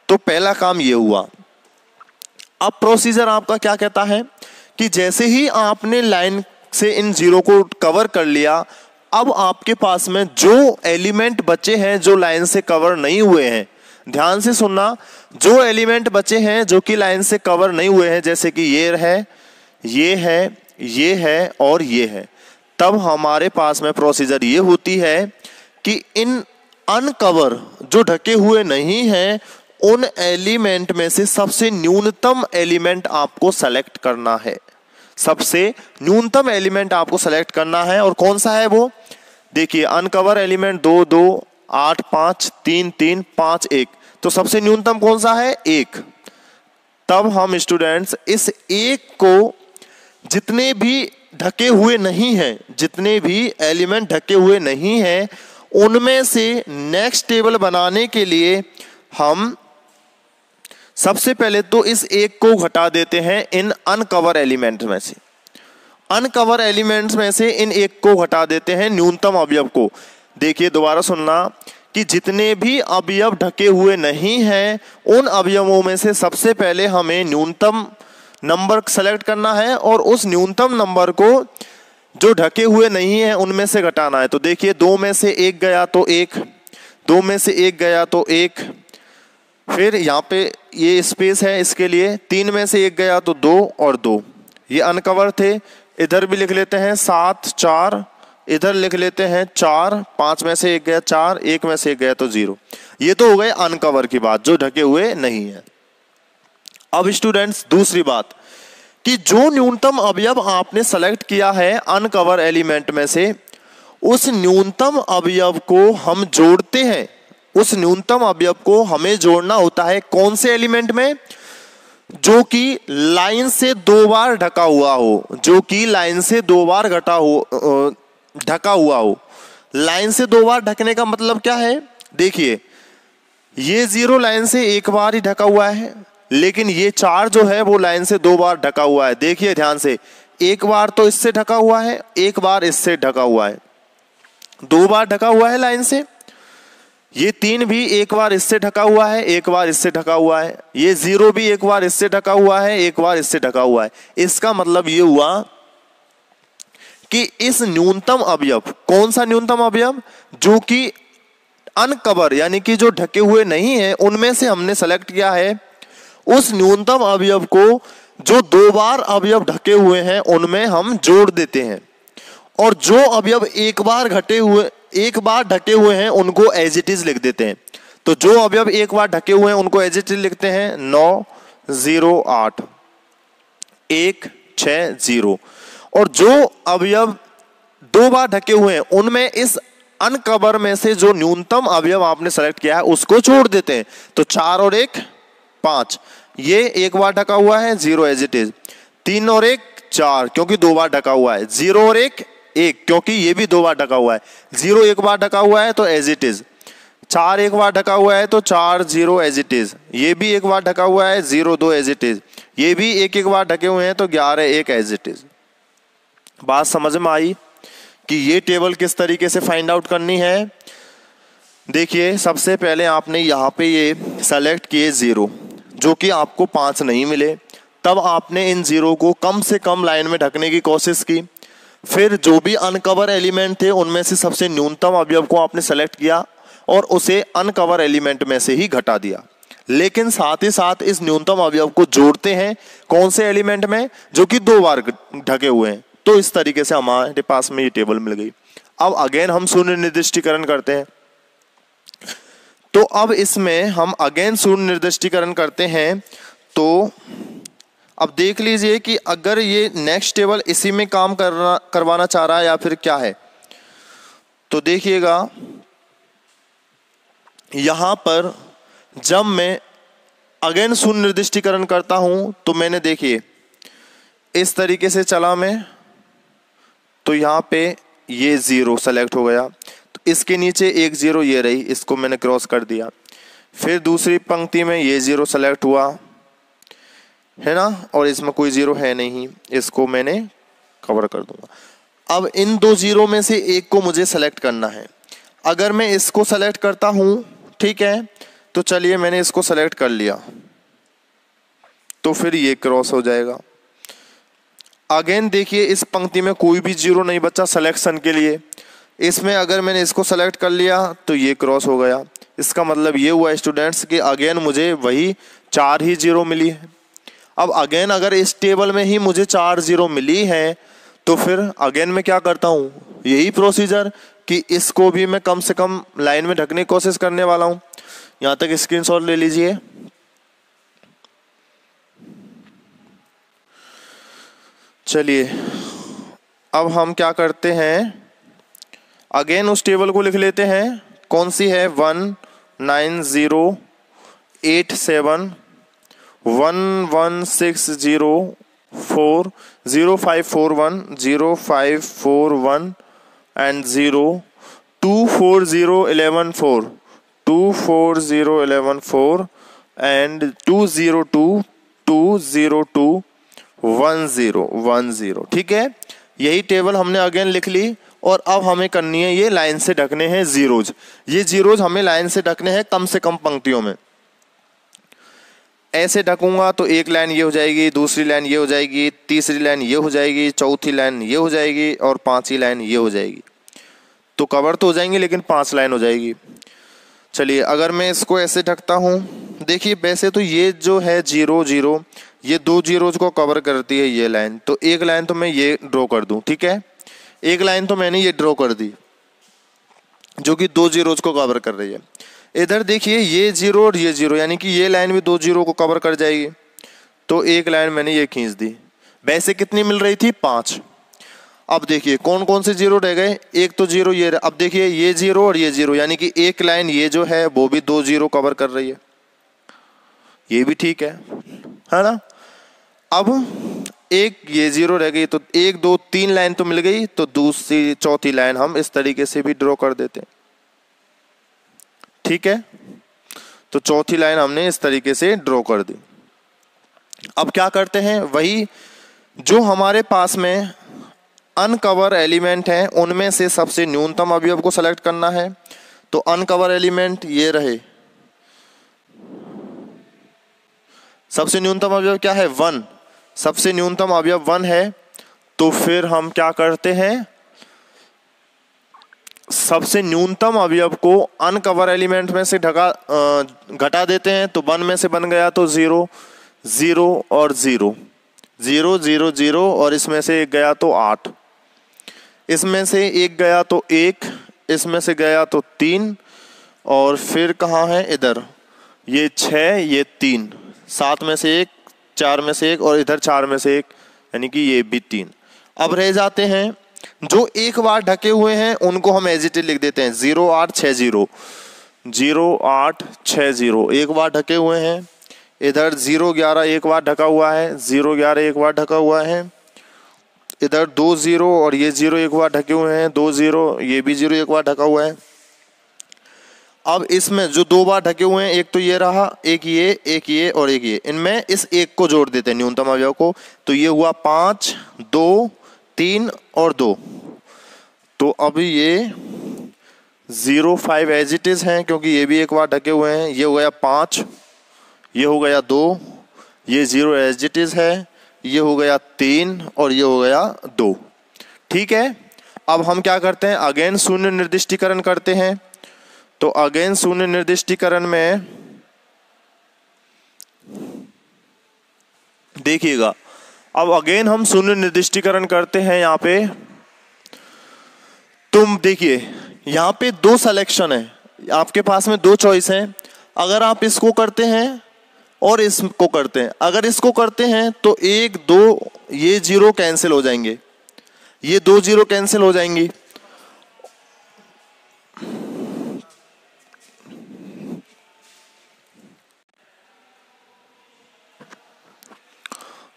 A: तो पहला काम ये हुआ। अब प्रोसीजर आपका क्या कहता है कि जैसे ही आपने लाइन से इन जीरो को कवर कर लिया, अब आपके पास में जो एलिमेंट बचे हैं जो लाइन से कवर नहीं हुए हैं, ध्यान से सुनना, जो एलिमेंट बचे हैं जो कि लाइन से कवर नहीं हुए हैं, जैसे कि ये है, ये है, ये है और ये है, तब हमारे पास में प्रोसीजर ये होती है कि इन अनकवर जो ढके हुए नहीं हैं उन एलिमेंट में से सबसे न्यूनतम एलिमेंट आपको सेलेक्ट करना है, सबसे न्यूनतम एलिमेंट आपको सेलेक्ट करना है। और कौन सा है वो, देखिए, अनकवर एलिमेंट 2 2 8 5 3 3 5 1, तो सबसे न्यूनतम कौन सा है, 1। तब हम स्टूडेंट्स इस 1 को, जितने भी ढके हुए नहीं हैं, जितने भी एलिमेंट ढके हुए नहीं हैं, उनमें से नेक्स्ट टेबल बनाने के लिए हम सबसे पहले तो इस 1 को घटा देते हैं इन अनकवर एलिमेंट में से, अनकवर एलिमेंट्स में से इन एक को हटा देते हैं, न्यूनतम अवयव को। देखिए दोबारा सुनना कि जितने भी अवयव ढके हुए नहीं हैं उन अवयवों में से सबसे पहले हमें न्यूनतम नंबर सेलेक्ट करना है और उस न्यूनतम नंबर को जो ढके हुए नहीं हैं उनमें से घटाना है। तो देखिए 2 में से 1 गया तो 1, 2 में से 1 गया तो 1, फिर यहाँ पे ये स्पेस है इसके लिए, 3 में से 1 गया तो 2 और 2, ये अनकवर थे। इधर भी लिख लेते हैं 7 4, इधर लिख लेते हैं 4, 5 में से 1 गया 4, 1 में से 1 गया तो 0। ये तो हो गए अनकवर की बात, जो ढके हुए नहीं है। अब स्टूडेंट्स दूसरी बात कि जो न्यूनतम अवयव आपने सेलेक्ट किया है अनकवर एलिमेंट में से, उस न्यूनतम अवयव को हम जोड़ते हैं। उस न्यूनतम अवयव को हमें जोड़ना होता है कौन से एलिमेंट में? जो कि लाइन से 2 बार ढका हुआ हो, जो कि लाइन से 2 बार ढका हुआ हो। लाइन से 2 बार ढकने का मतलब क्या है? देखिए ये 0 लाइन से 1 बार ही ढका हुआ है, लेकिन ये 4 जो है वो लाइन से 2 बार ढका हुआ है। देखिए ध्यान से, 1 बार तो इससे ढका हुआ है, 1 बार इससे ढका हुआ है, 2 बार ढका हुआ है लाइन से। ये 3 भी 1 बार इससे ढका हुआ है, 1 बार इससे ढका हुआ है। ये 0 भी 1 बार इससे ढका हुआ है, 1 बार इससे ढका हुआ है। इसका मतलब ये हुआ कि इस न्यूनतम अवयव, कौन सा न्यूनतम अवयव? जो कि अनकवर यानी कि जो ढके हुए नहीं है उनमें से हमने सेलेक्ट किया है, उस न्यूनतम अवयव को जो 2 बार अवयव ढके हुए हैं उनमें हम जोड़ देते हैं, और जो अवयव 1 बार ढके हुए हैं उनको एज इट इज लिख देते हैं। तो जो अवयव 1 बार ढके हुए हैं उनको एज इट इज लिखते हैं 9 0 8 1 6 0, और जो अवयव 2 बार ढके हुए हैं उनमें इस अनकवर में से जो न्यूनतम अवयव आपने सेलेक्ट किया है उसको जोड़ देते हैं। तो 4 और 1 5, ये 1 बार ढका हुआ है, 0 एज इट इज। 3 और 1 4 क्योंकि 2 बार ढका हुआ है, 0 और 1 1 क्योंकि ये भी 2 बार ढका हुआ है, 0 1 बार ढका हुआ है तो एज इट इज। 4 1 बार ढका हुआ है तो 4 0 एज इट इज। ये भी 1 बार ढका हुआ है, 0 2 एज इट इज। ये भी 1 1 बार ढके हुए हैं तो 11 1 एज इट इज। बात समझ में आई कि ये टेबल किस तरीके से फाइंड आउट करनी है? देखिए सबसे पहले आपने यहाँ पे ये सेलेक्ट किए 0, जो कि आपको 5 नहीं मिले, तब आपने इन 0 को कम से कम लाइन में ढकने की कोशिश की। फिर जो भी अनकवर एलिमेंट थे उनमें से सबसे न्यूनतम अवयव को आपने सेलेक्ट किया और उसे अनकवर एलिमेंट में से ही घटा दिया, लेकिन साथ ही साथ इस न्यूनतम अवयव को जोड़ते हैं कौन से एलिमेंट में? जो कि 2 बार ढके हुए हैं। तो इस तरीके से हमारे पास में ये टेबल मिल गई। अब अगेन हम शून्य निर्दिष्टीकरण करते हैं। तो अब इसमें हम अगेन शून्य निर्दिष्टीकरण करते हैं। तो अब देख लीजिए कि अगर ये नेक्स्ट टेबल इसी में काम करवाना चाह रहा है या फिर क्या है। तो देखिएगा यहां पर जब मैं अगेन शून्य निर्दिष्टीकरण करता हूं तो मैंने देखिए इस तरीके से चला मैं, तो यहाँ पे ये 0 सेलेक्ट हो गया, तो इसके नीचे एक 0 ये रही, इसको मैंने क्रॉस कर दिया। फिर दूसरी पंक्ति में ये 0 सेलेक्ट हुआ है ना, और इसमें कोई 0 है नहीं, इसको मैंने कवर कर दूंगा। अब इन 2 0 में से एक को मुझे सेलेक्ट करना है। अगर मैं इसको सेलेक्ट करता हूँ, ठीक है, तो चलिए मैंने इसको सेलेक्ट कर लिया, तो फिर ये क्रॉस हो जाएगा। अगेन देखिए इस पंक्ति में कोई भी 0 नहीं बचा सिलेक्शन के लिए। इसमें अगर मैंने इसको सेलेक्ट कर लिया तो ये क्रॉस हो गया। इसका मतलब ये हुआ स्टूडेंट्स कि अगेन मुझे वही 4 ही 0 मिली है। अब अगेन अगर इस टेबल में ही मुझे 4 0 मिली है तो फिर अगेन मैं क्या करता हूँ, यही प्रोसीजर कि इसको भी मैं कम से कम लाइन में ढकने की कोशिश करने वाला हूँ। यहाँ तक स्क्रीनशॉट ले लीजिए। चलिए अब हम क्या करते हैं, अगेन उस टेबल को लिख लेते हैं। कौन सी है? 1 9 0 8 7 1 1 6 0 4 0 5 4 1 0 5 4 1 and 0 2 4 0 11 4 2 4 0 11 4 and 2 0 2 2 0 2 1 0 1 0। ठीक है, यही टेबल हमने अगेन लिख ली और अब हमें करनी है ये लाइन से ढकने हैं जीरोज। ये जीरोज हमें लाइन से ढकने हैं कम से कम पंक्तियों में। ऐसे ढकूंगा तो एक लाइन ये हो जाएगी, दूसरी लाइन ये हो जाएगी, तीसरी लाइन ये हो जाएगी, चौथी लाइन ये हो जाएगी और पांचवी लाइन ये हो जाएगी। तो कवर तो हो जाएंगे लेकिन 5 लाइन हो जाएगी। चलिए अगर मैं इसको ऐसे ढकता हूँ, देखिए वैसे तो ये जो है 0 0 ये 2 जीरोज को कवर करती है ये लाइन, तो एक लाइन तो मैं ये ड्रॉ कर दूं। ठीक है, एक लाइन तो मैंने ये ड्रॉ कर दी जो कि 2 जीरोज को कवर कर रही है। इधर देखिए ये 0 और ये 0 यानी कि ये लाइन भी 2 जीरो को कवर कर जाएगी, तो एक लाइन मैंने ये खींच दी। वैसे कितनी मिल रही थी? 5। अब देखिए कौन कौन से जीरो रह गए, एक तो जीरो ये। अब देखिए ये 0 और ये 0 यानी कि एक लाइन ये जो है वो भी 2 जीरो कवर कर रही है, ये भी ठीक है ना। अब एक ये 0 रह गई, तो 1 2 3 लाइन तो मिल गई, तो दूसरी चौथी लाइन हम इस तरीके से भी ड्रॉ कर देते हैं। ठीक है, तो चौथी लाइन हमने इस तरीके से ड्रॉ कर दी। अब क्या करते हैं, वही जो हमारे पास में अनकवर एलिमेंट हैं उनमें से सबसे न्यूनतम अवयव को सेलेक्ट करना है। तो अनकवर एलिमेंट ये रहे, सबसे न्यूनतम अवयव क्या है? 1। सबसे न्यूनतम अवयव 1 है, तो फिर हम क्या करते हैं, सबसे न्यूनतम अवयव को अनकवर एलिमेंट में से घटा देते हैं। तो 1 में से बन गया तो 0 0 और 0 0 0 0 और इसमें से एक गया तो 8, इसमें से एक गया तो 1, इसमें से गया तो 3 और फिर कहाँ है? इधर ये 6 ये 3, 7 में से 1, 4 में से 1 और इधर 4 में से 1 यानी कि ये भी 3। अब रह जाते हैं जो एक बार ढके हुए हैं उनको हम एज इट इज लिख देते हैं 0 8 6 0 0 8 6 0 एक बार ढके हुए हैं। इधर 0 11 एक बार ढका हुआ है, 0 11 एक बार ढका हुआ है। इधर 2 0 और ये 0 एक बार ढके हुए हैं, 2 0 ये भी 0 एक बार ढका हुआ है। अब इसमें जो 2 बार ढके हुए हैं, एक तो ये रहा, एक ये और एक ये, इनमें इस एक को जोड़ देते हैं न्यूनतम अवयव को। तो ये हुआ 5 2 3 और 2। तो अब ये 0 5 एज इट इज हैं क्योंकि ये भी एक बार ढके हुए हैं। ये हो गया 5, ये हो गया 2, ये 0 एज इट इज है, ये हो गया 3 और ये हो गया 2। ठीक है, अब हम क्या करते हैं, अगेन शून्य निर्दिष्टीकरण करते हैं। तो अगेन शून्य निर्दिष्टीकरण में देखिएगा, अब अगेन हम शून्य निर्दिष्टीकरण करते हैं। यहाँ पे तुम देखिए, यहाँ पे 2 सिलेक्शन है, आपके पास में 2 चॉइस हैं। अगर आप इसको करते हैं और इसको करते हैं, अगर इसको करते हैं तो 1 2 ये 0 कैंसिल हो जाएंगे, ये 2 0 कैंसिल हो जाएंगी।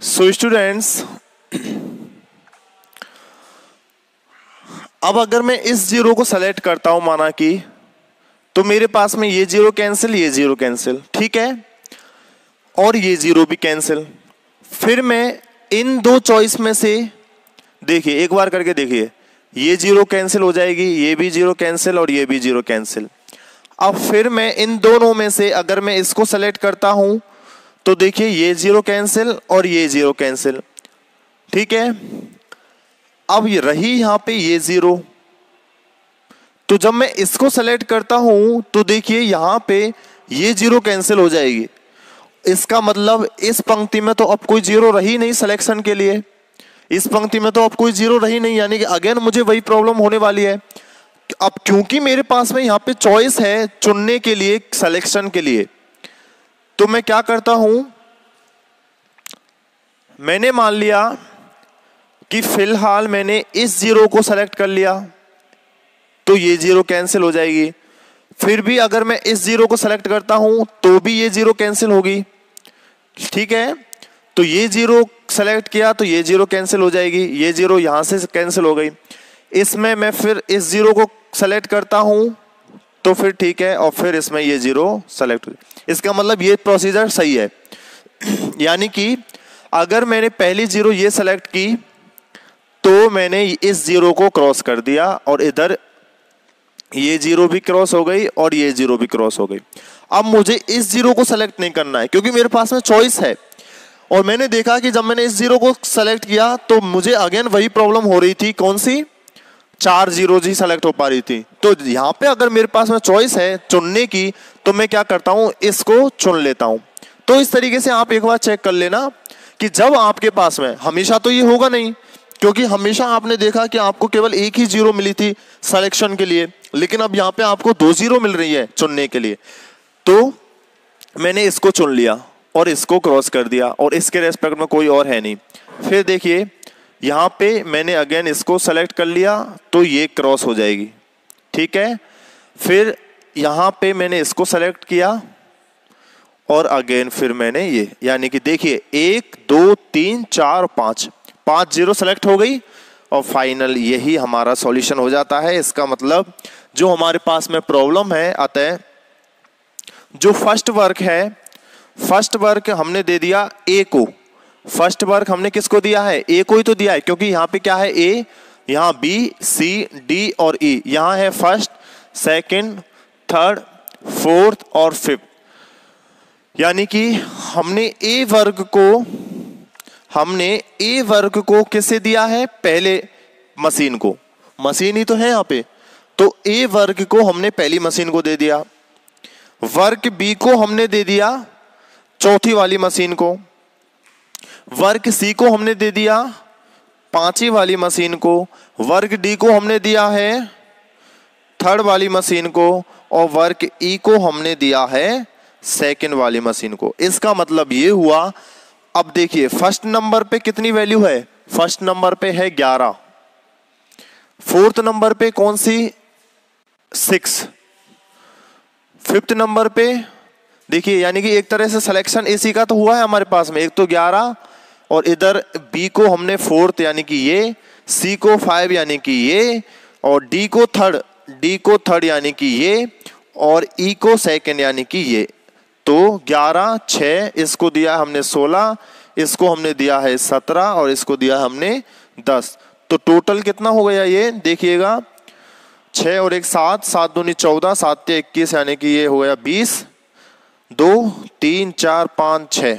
A: सो स्टूडेंट्स, अब अगर मैं इस 0 को सेलेक्ट करता हूं माना कि, तो मेरे पास में ये 0 कैंसिल, ये 0 कैंसिल, ठीक है, और ये 0 भी कैंसिल। फिर मैं इन 2 चॉइस में से, देखिए एक बार करके देखिए, ये 0 कैंसिल हो जाएगी, ये भी 0 कैंसिल और ये भी 0 कैंसिल। अब फिर मैं इन दोनों में से अगर मैं इसको सेलेक्ट करता हूं तो देखिए ये 0 कैंसिल और ये 0 कैंसिल, ठीक है। अब ये रही यहां पे ये 0, तो जब मैं इसको सेलेक्ट करता हूं तो देखिए यहां पे ये 0 कैंसिल हो जाएगी। इसका मतलब इस पंक्ति में तो अब कोई 0 रही नहीं सिलेक्शन के लिए, इस पंक्ति में तो अब कोई 0 रही नहीं, यानी कि अगेन मुझे वही प्रॉब्लम होने वाली है। अब क्योंकि मेरे पास में यहाँ पे चॉइस है चुनने के लिए, सिलेक्शन के लिए, तो मैं क्या करता हूं, मैंने मान लिया कि फिलहाल मैंने इस 0 को सेलेक्ट कर लिया तो ये 0 कैंसिल हो जाएगी। फिर भी अगर मैं इस 0 को सेलेक्ट करता हूं तो भी ये 0 कैंसिल होगी, ठीक है। तो ये 0 सेलेक्ट किया तो ये 0 कैंसिल हो जाएगी, ये 0 यहां से कैंसिल हो गई। इसमें मैं फिर इस 0 को सेलेक्ट करता हूं तो फिर ठीक है, और फिर इसमें ये 0 सेलेक्ट, इसका मतलब ये प्रोसीजर सही है। यानी कि अगर मैंने पहली 0 ये सेलेक्ट की तो मैंने इस जीरो को क्रॉस कर दिया और इधर ये जीरो भी क्रॉस हो गई और ये जीरो भी क्रॉस हो गई। अब मुझे इस जीरो को सेलेक्ट नहीं करना है क्योंकि मेरे पास में चॉइस है, और मैंने देखा कि जब मैंने इस जीरो को सेलेक्ट किया तो मुझे अगेन वही प्रॉब्लम हो रही थी, कौन सी, 4 जीरोज ही सेलेक्ट हो पा रही थी। तो यहाँ पे अगर मेरे पास में चॉइस है चुनने की तो मैं क्या करता हूँ, इसको चुन लेता हूँ। तो इस तरीके से आप एक बार चेक कर लेना कि जब आपके पास में, हमेशा तो ये होगा नहीं क्योंकि हमेशा आपने देखा कि आपको केवल एक ही जीरो मिली थी सिलेक्शन के लिए, लेकिन अब यहाँ पे आपको 2 जीरो मिल रही है चुनने के लिए। तो मैंने इसको चुन लिया और इसको क्रॉस कर दिया और इसके रेस्पेक्ट में कोई और है नहीं। फिर देखिए यहाँ पे मैंने अगेन इसको सेलेक्ट कर लिया तो ये क्रॉस हो जाएगी, ठीक है। फिर यहाँ पे मैंने इसको सेलेक्ट किया और अगेन फिर मैंने ये, यानी कि देखिए 1 2 3 4 5 जीरो सेलेक्ट हो गई और फाइनल यही हमारा सॉल्यूशन हो जाता है। इसका मतलब जो हमारे पास में प्रॉब्लम है, अतः जो फर्स्ट वर्क है, फर्स्ट वर्क हमने दे दिया ए को, फर्स्ट वर्क हमने किसको दिया है, ए को ही तो दिया है क्योंकि यहाँ पे क्या है, ए, यहाँ बी सी डी और ई, यहाँ है फर्स्ट सेकंड थर्ड फोर्थ और फिफ्थ, यानी कि हमने ए वर्ग को किससे दिया है, पहले मशीन को, मशीन ही तो है यहाँ पे, तो ए वर्ग को हमने पहली मशीन को दे दिया, वर्ग बी को हमने दे दिया चौथी वाली मशीन को, वर्ग सी को हमने दे दिया 5वीं वाली मशीन को, वर्ग डी को हमने दिया है 3rd वाली मशीन को और वर्ग ई को हमने दिया है 2nd वाली मशीन को। इसका मतलब ये हुआ, अब देखिए फर्स्ट नंबर पे कितनी वैल्यू है, फर्स्ट नंबर पे है 11, फोर्थ नंबर पे कौन सी, 6, फिफ्थ नंबर पे देखिए, यानी कि एक तरह से सिलेक्शन एसी का तो हुआ है हमारे पास में, एक तो 11 और इधर बी को हमने 4th यानी कि ये, सी को 5 यानी कि ये और डी को थर्ड यानी कि ये और ई को 2nd यानी कि ये। तो 11 6 इसको दिया हमने 16, इसको हमने दिया है 17 और इसको दिया हमने 10। तो टोटल कितना हो गया ये देखिएगा, 6 और 1 7, 7 दूनी 14, 7 ते 21 यानी कि ये हो गया 20, 2 3 4 5 6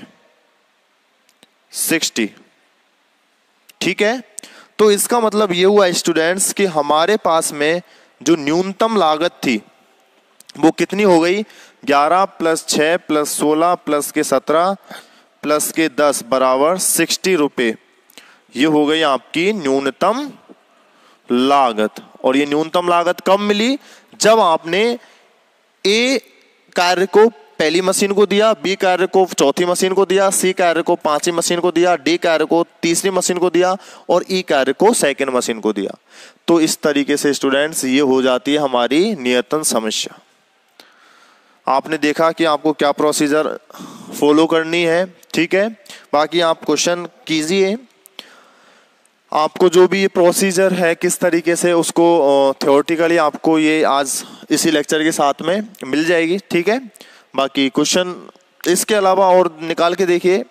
A: 60, ठीक है। तो इसका मतलब ये हुआ स्टूडेंट्स कि हमारे पास में जो न्यूनतम लागत थी वो कितनी हो गई, 11 + 6 + 16 + के 17 + के 10 बराबर 60 रुपये। ये हो गई आपकी न्यूनतम लागत। और ये न्यूनतम लागत कब मिली, जब आपने ए कार्य को पहली मशीन को दिया, बी कार्य को चौथी मशीन को दिया, सी कार्य को 5वीं मशीन को दिया, डी कार्य को 3री मशीन को दिया और ई कार्य को 2nd मशीन को दिया। तो इस तरीके से स्टूडेंट्स ये हो जाती है हमारी नियतन समस्या। आपने देखा कि आपको क्या प्रोसीजर फॉलो करनी है, ठीक है। बाकी आप क्वेश्चन कीजिए, आपको जो भी ये प्रोसीजर है किस तरीके से उसको थ्योरेटिकली आपको ये आज इसी लेक्चर के साथ में मिल जाएगी, ठीक है। बाकी क्वेश्चन इसके अलावा और निकाल के देखिए,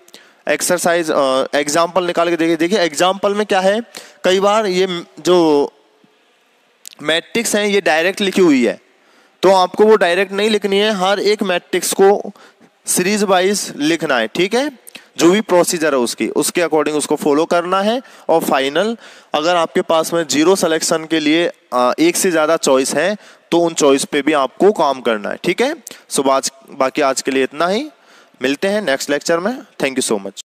A: एक्सरसाइज एग्जाम्पल निकाल के देखिए। देखिए एग्जाम्पल में क्या है, कई बार ये जो मैट्रिक्स हैं ये डायरेक्ट लिखी हुई है, तो आपको वो डायरेक्ट नहीं लिखनी है, हर एक मैट्रिक्स को सीरीज वाइज लिखना है, ठीक है। जो भी प्रोसीजर है उसके अकॉर्डिंग उसको फॉलो करना है। और फाइनल अगर आपके पास में जीरो सिलेक्शन के लिए एक से ज़्यादा चॉइस है तो उन चॉइस पे भी आपको काम करना है, ठीक है। सो बाकी आज के लिए इतना ही, मिलते हैं नेक्स्ट लेक्चर में। Thank you so much.